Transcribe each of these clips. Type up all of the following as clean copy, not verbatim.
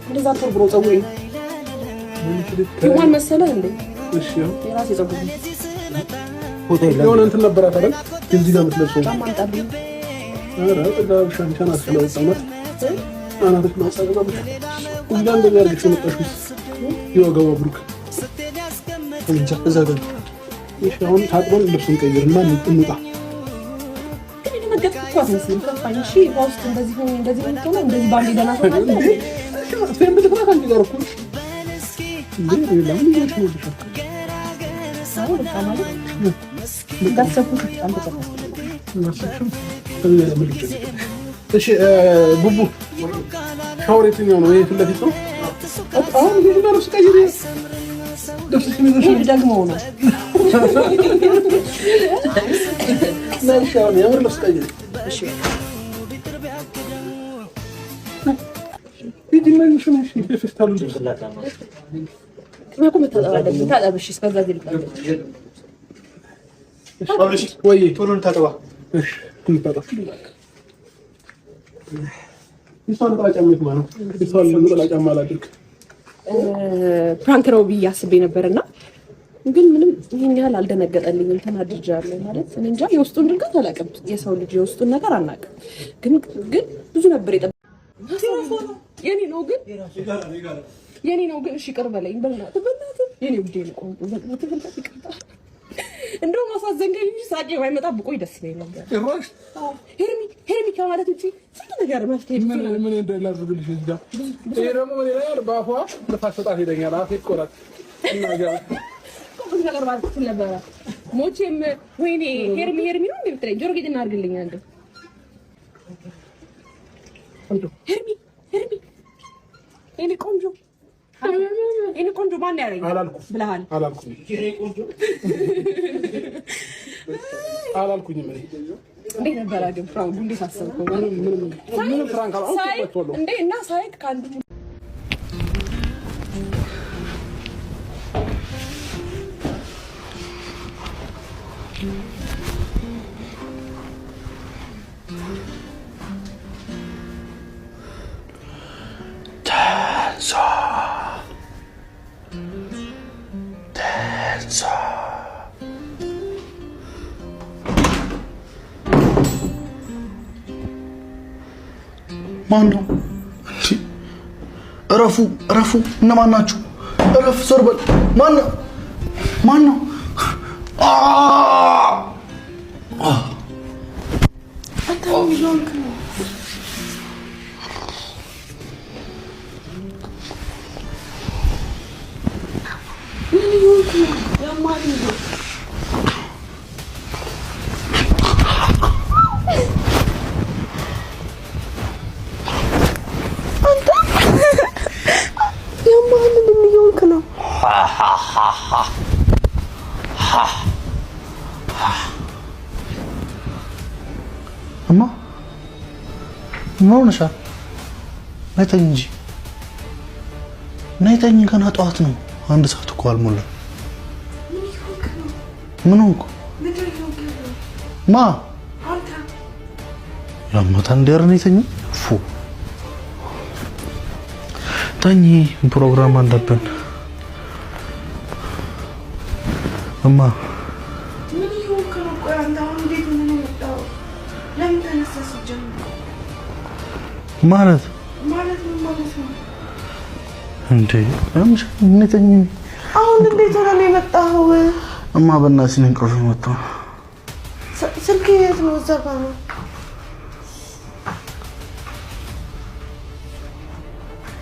እንደዛ ተርብሮ ፀጉሬ ይዋን መሰለህ እንዴ? እሺ የራሴ ፀጉር ሆቴል የሆነ እንትን ነበራት አይደል? እዚህ ጋር የምትለብሰው ጫማ አምጣልኝ። ኧረ ጥጋብ ሻንቻን አስለውጣናት አናትሽ ማሳገባ ብቻ እዚህ ጋር እንደዚህ አድርገሽ የመጣሽው ይወጋው ብሩክ እንጃ እዛ ጋር እሺ አሁን ታጥበን ልብሱን ቀይርና እንውጣ። ግን ለመገጥ ኳስ መስሎኝ ከፋኝ። እሺ ባውስት እንደዚህ ሆነ እንደዚህ ሆነ እንደዚህ ባንዴ ደህና ሆነ እንዴ? እሺ ማጥፈን ብትፈራ ካንቺ ጋር እኮ እንዴ ለምን ይችላል ብቻ ሳው በቃ እንዳሰብኩት በጣም እሺ ቡቡ ሻወር የትኛው ነው? ይሄ ፊት ለፊት ነው። አሁን ይሄ ጋር ስቀይር ደስ ይላል ደግሞ ነው ማሻአላ ያምር ነው ስቀይር። እሺ ይዲመን ሽንሽ ይፈስታሉ ስለላታ ነው ማቆም ተጣጣለ ታጣብሽ እስከዛ ይልቃል። እሺ ወይ ቶሎን ታጠባ። እሺ እንታጠባ ይሷን ታጫምት ማለት ይሷን ለምጥላጫማ አላድርግ ፕራንክ ነው ብዬ አስቤ ነበርና ግን ምንም ይሄን ያህል አልደነገጠልኝም። ተናድጃለሁ ማለት እኔ እንጃ የውስጡን ድርቀት አላውቅም። የሰው ልጅ የውስጡን ነገር አናውቅም። ግን ብዙ ነበር የኔ ነው ግን የኔ ነው ግን እሺ ቅር በለኝ በእናትህ የኔ ውዴ ነው ቆንጆ በእናትህ ይቅርታ። እንደው ማሳዘንገኝ ሳቄ ባይመጣ ብቆይ ደስ ይለኝ ነበር። ሄርሚ ከማለት ውጪ ስንት ነገር መፍትሄ ምን እንደላዝብልሽ እዚህ ጋር ይሄ ደግሞ ምን ይላል? ባፏ ለፋሰጣት ይደኛል አፌ ቆራት እና ጋር ብዙ ነገር ማለት ነበር። ሞቼም ወይኔ ሄርሚ ነው እንደምትለኝ ጆሮ ጌጥና አድርግልኝ አንዱ ሄርሚ እኔ ቆንጆ ማን ያረኝ ብለሃል አላልኩም እንዴት ነበር ግን ፍራንኩ እንዴት አሰብከው? ምንም ፍራንክ አላልኩም እንዴ እና ሳይክ ካንዱ ማን ነው? እረፉ እነማን ናችሁ? እረፍ ዞር በል። ማን ነው? አንተ ሚሊዮንክ ነው ያማሪ ነው እማ ምን ሆነሻል? ነይተኝ እንጂ ነይተኝ። ገና ጠዋት ነው። አንድ ሰዓት እኮ አልሞላ። ምን ሆንኩ? ማ አንተ ያማታ እንደር ነይተኝ ፉ ተኝ። ፕሮግራም አለብን እማ። ምን ይሆንክ ነው? ቆይ አንተ አሁን እንዴት ምን መጣው? ለምን ተነሳስ ጀምሮ ማለት ምን ማለት ነው እንዴ? እነተኝ አሁን እንዴት ሆነ ነው የመጣው? እማ በእናትሽ ነኝ እንቅልፍ መጣ። ስልክ የት ነው? እዛ ጋር ነው።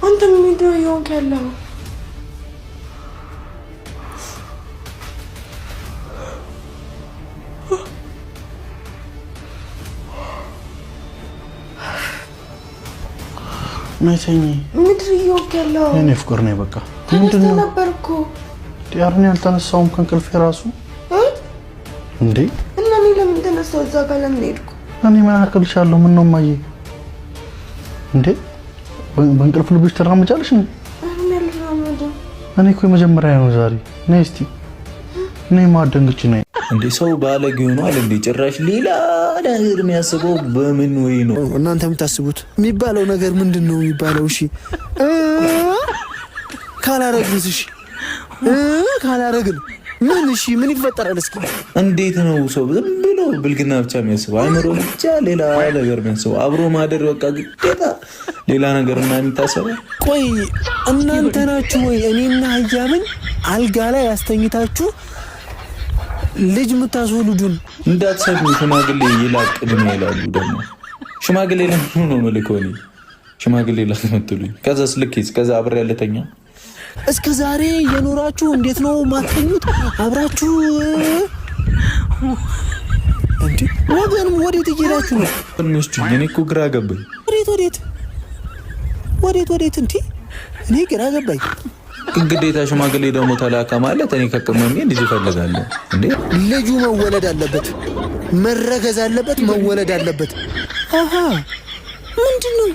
አንተ ምንድን ነው የሆንክ ያለው? ነይተኝ። ምንድን ነው የሆንክ ያለው? እኔ ፍቅር ነኝ በቃ። ምንድን ነው ነበር እኮ ዲያርኒ አልተነሳውም ከእንቅልፌ ራሱ እንዴ። እና እኔ ለምን ተነሳው? እዛ ጋር ለምን ሄድኩ? እኔ ምን አከልሻለሁ? ምን ነው ማየ እንዴ? በእንቅልፍ ልብሽ ተራመጃለሽ እንዴ? እኔ እኮ የመጀመሪያ ነው ዛሬ። ነይ እስቲ ነይ ማደንግች ነይ እንዴ ሰው ባለጌ ሆኗል እንዴ? ጭራሽ ሌላ ነገር የሚያስበው በምን ወይ ነው? እናንተ የምታስቡት የሚባለው ነገር ምንድን ነው የሚባለው? እሺ ካላረግንስ? እሺ ካላረግን ምን? እሺ ምን ይፈጠራል? እስኪ እንዴት ነው ሰው ዝም ብሎ ብልግና ብቻ የሚያስበው? አይምሮ ብቻ ሌላ ነገር የሚያስበው? አብሮ ማደር በቃ ግዴታ ሌላ ነገር እና የሚታሰበው? ቆይ እናንተ ናችሁ ወይ እኔና ህያብን አልጋ ላይ ያስተኝታችሁ ልጅ የምታስወልዱን? እንዳትሰዱ ሽማግሌ ይላቅ እድሜ ይላሉ። ደግሞ ሽማግሌ ለምን ነው መልከው? እኔ ሽማግሌ ላትመጥሉኝ? ከዛስ ልኬስ? ከዛ አብሬ ያለተኛ እስከ ዛሬ የኖራችሁ እንዴት ነው ማተኙት? አብራችሁ እንዴ ወገን ወዴት እየሄዳችሁ ነው? እኔ እኮ ግራ ገባኝ። ወዴት እንዴ? እኔ ግራ ገባኝ። ግዴታ ሽማግሌ ደግሞ ተላካ ማለት እኔ ከቅመሜ ልጅ እፈልጋለሁ እንዴ? ልጁ መወለድ አለበት፣ መረገዝ አለበት፣ መወለድ አለበት። አሃ ምንድነው